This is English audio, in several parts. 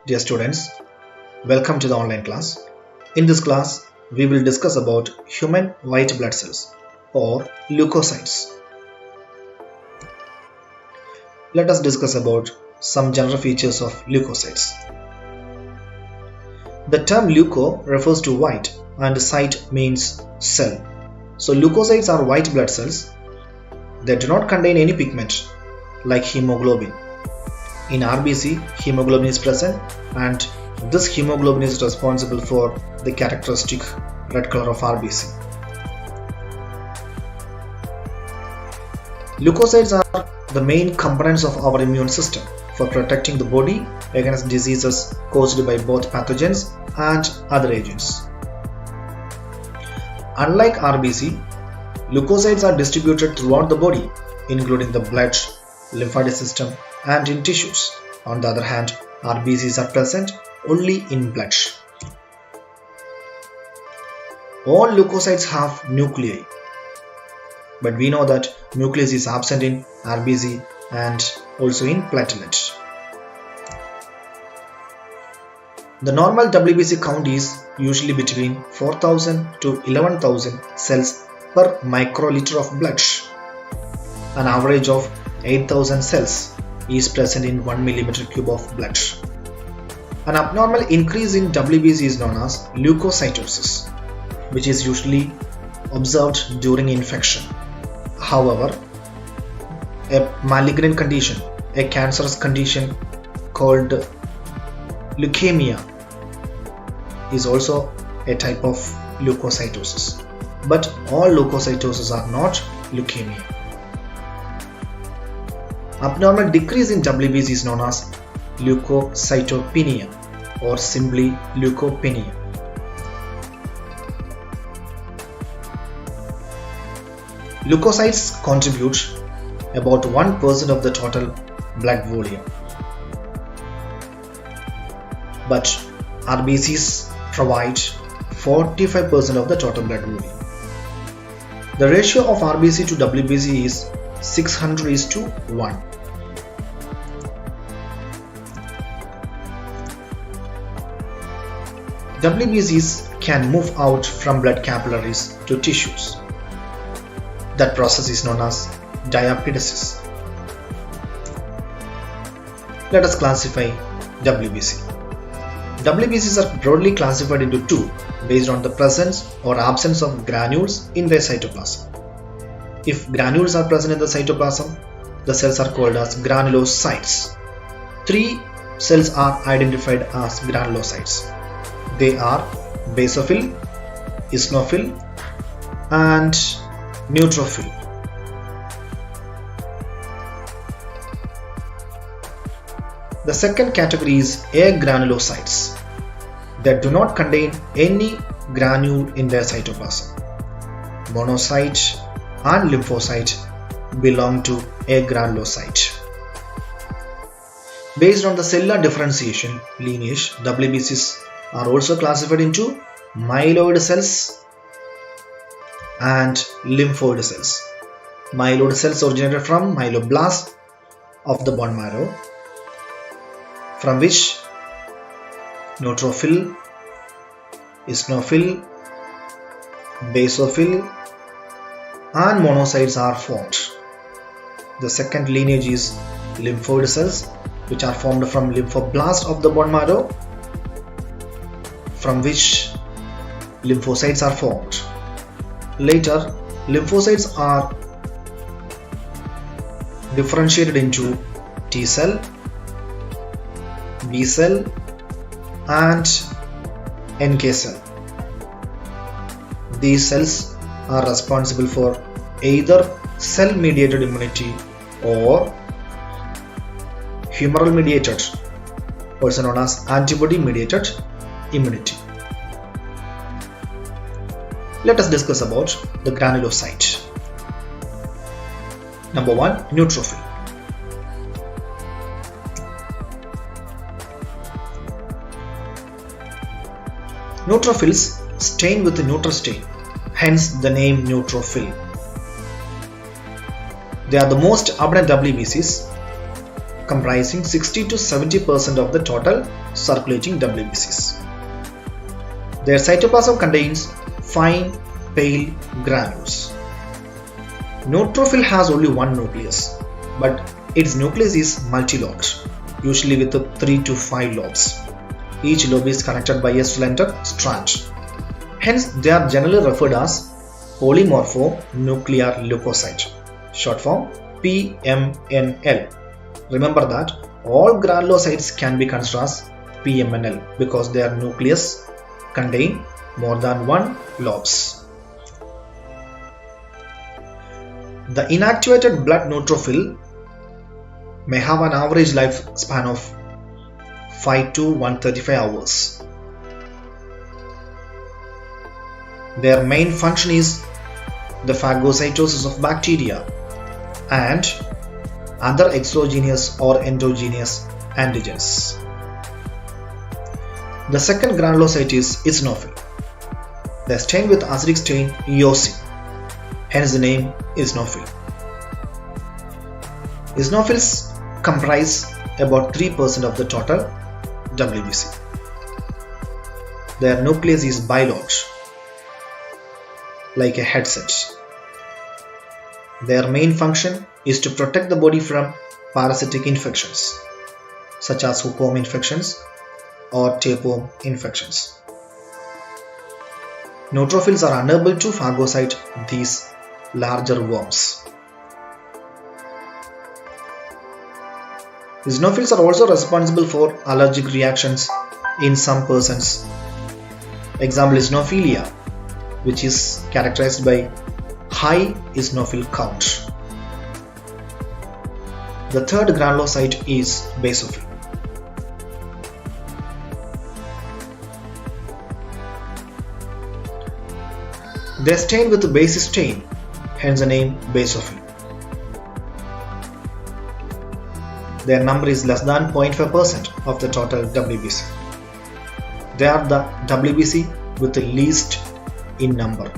Dear students, welcome to the online class. In this class, we will discuss about human white blood cells or leukocytes. Let us discuss about some general features of leukocytes. The term leuco refers to white and cyte means cell. So leukocytes are white blood cells. They do not contain any pigment like hemoglobin. In RBC, hemoglobin is present and this hemoglobin is responsible for the characteristic red color of RBC. Leukocytes are the main components of our immune system for protecting the body against diseases caused by both pathogens and other agents. Unlike RBC, leukocytes are distributed throughout the body, including the blood, lymphatic system, and in tissues. On the other hand, RBCs are present only in blood. All leukocytes have nuclei, but we know that nucleus is absent in RBC and also in platelet. The normal WBC count is usually between 4,000 to 11,000 cells per microliter of blood. An average of 8,000 cells is present in 1 mm³ of blood. An abnormal increase in WBC is known as leukocytosis, which is usually observed during infection. However, a malignant condition, a cancerous condition called leukemia, is also a type of leukocytosis. But all leukocytosis are not leukemia. Abnormal decrease in WBC is known as leukocytopenia or simply leukopenia. Leukocytes contribute about 1% of the total blood volume, but RBCs provide 45% of the total blood volume. The ratio of RBC to WBC is 600:1. WBCs can move out from blood capillaries to tissues. That process is known as diapedesis. Let us classify WBC. WBCs are broadly classified into two based on the presence or absence of granules in their cytoplasm. If granules are present in the cytoplasm, the cells are called as granulocytes. Three cells are identified as granulocytes. They are basophil, eosinophil, and neutrophil. The second category is agranulocytes that do not contain any granule in their cytoplasm. Monocyte and lymphocyte belong to agranulocyte. Based on the cellular differentiation lineage, WBCs are also classified into myeloid cells and lymphoid cells. Myeloid cells originated from myeloblasts of the bone marrow, from which neutrophil, eosinophil, basophil, and monocytes are formed. The second lineage is lymphoid cells, which are formed from lymphoblasts of the bone marrow, from which lymphocytes are formed. Later, lymphocytes are differentiated into T cell, B cell, and NK cell. These cells are responsible for either cell-mediated immunity or humoral-mediated, also known as antibody-mediated immunity. Let us discuss about the granulocyte. Number 1, neutrophil. Neutrophils stain with the neutral stain, hence the name neutrophil. They are the most abundant WBCs comprising 60 to 70% of the total circulating WBCs. Their cytoplasm contains fine, pale granules. Neutrophil has only one nucleus, but its nucleus is multi-lobed, usually with 3 to 5 lobes. Each lobe is connected by a slender strand. Hence, they are generally referred as polymorphonuclear leukocyte, short form PMNL. Remember that all granulocytes can be considered as PMNL because their nucleus contain more than one lobes. The inactivated blood neutrophil may have an average lifespan of 5 to 135 hours. Their main function is the phagocytosis of bacteria and other exogenous or endogenous antigens. The second granulocyte is eosinophil. They are stained with acidic stain eosin, hence the name eosinophil. Eosinophils comprise about 3% of the total WBC. Their nucleus is bilobed, like a headset. Their main function is to protect the body from parasitic infections, such as hookworm infections or tapeworm infections. Neutrophils are unable to phagocyte these larger worms. Eosinophils are also responsible for allergic reactions in some persons. Example is eosinophilia, which is characterized by high eosinophil count. The third granulocyte is basophil. They are stained with the basic stain, hence the name basophil. Their number is less than 0.5% of the total WBC. They are the WBC with the least in number.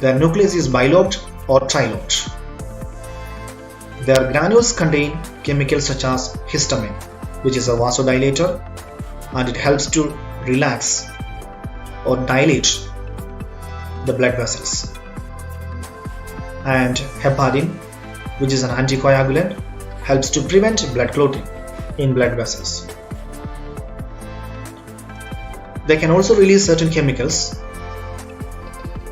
Their nucleus is bilobed or trilobed. Their granules contain chemicals such as histamine, which is a vasodilator, and it helps to relax or dilate the blood vessels. And heparin, which is an anticoagulant, helps to prevent blood clotting in blood vessels. They can also release certain chemicals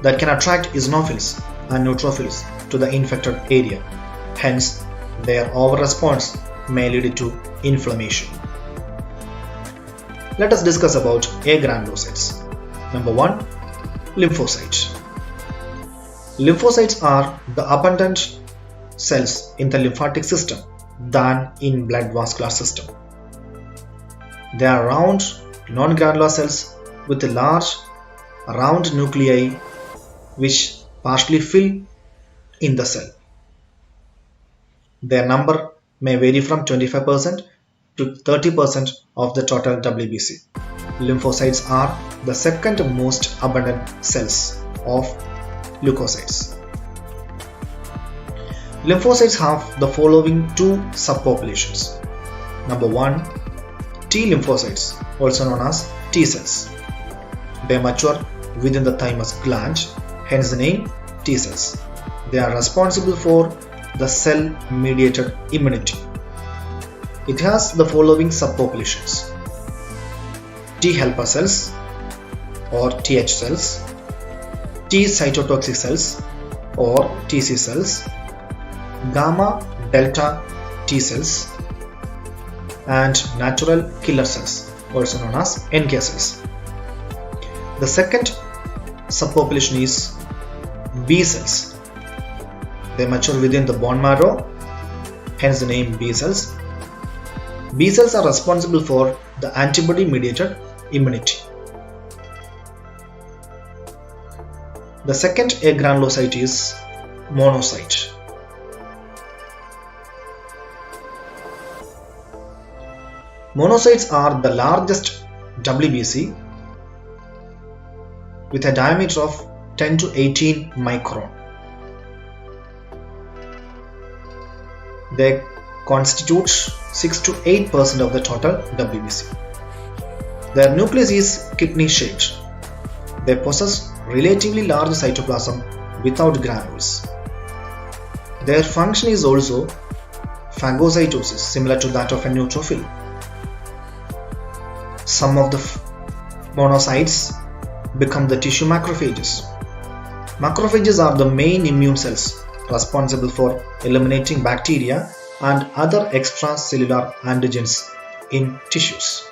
that can attract eosinophils and neutrophils to the infected area. Hence, their over-response may lead to inflammation. Let us discuss about A granulocytes. Number 1. Lymphocytes. Lymphocytes are the abundant cells in the lymphatic system than in blood vascular system. They are round, non-granular cells with large, round nuclei which partially fill in the cell. Their number may vary from 25% to 30% of the total WBC. Lymphocytes are the second most abundant cells of leukocytes. Lymphocytes have the following two subpopulations. Number 1. T lymphocytes, also known as T cells. They mature within the thymus gland, hence the name T cells. They are responsible for the cell-mediated immunity. It has the following subpopulations: T helper cells or TH cells, T cytotoxic cells or TC cells, gamma delta T cells, and natural killer cells, also known as NK cells. The second subpopulation is B cells. They mature within the bone marrow, hence the name B cells. B cells are responsible for the antibody-mediated immunity. The second A granulocyte is monocyte. Monocytes are the largest WBC with a diameter of 10 to 18 micron. They constitute 6 to 8% of the total WBC. Their nucleus is kidney-shaped. They possess relatively large cytoplasm without granules. Their function is also phagocytosis, similar to that of a neutrophil. Some of the monocytes become the tissue macrophages. Macrophages are the main immune cells responsible for eliminating bacteria and other extracellular antigens in tissues.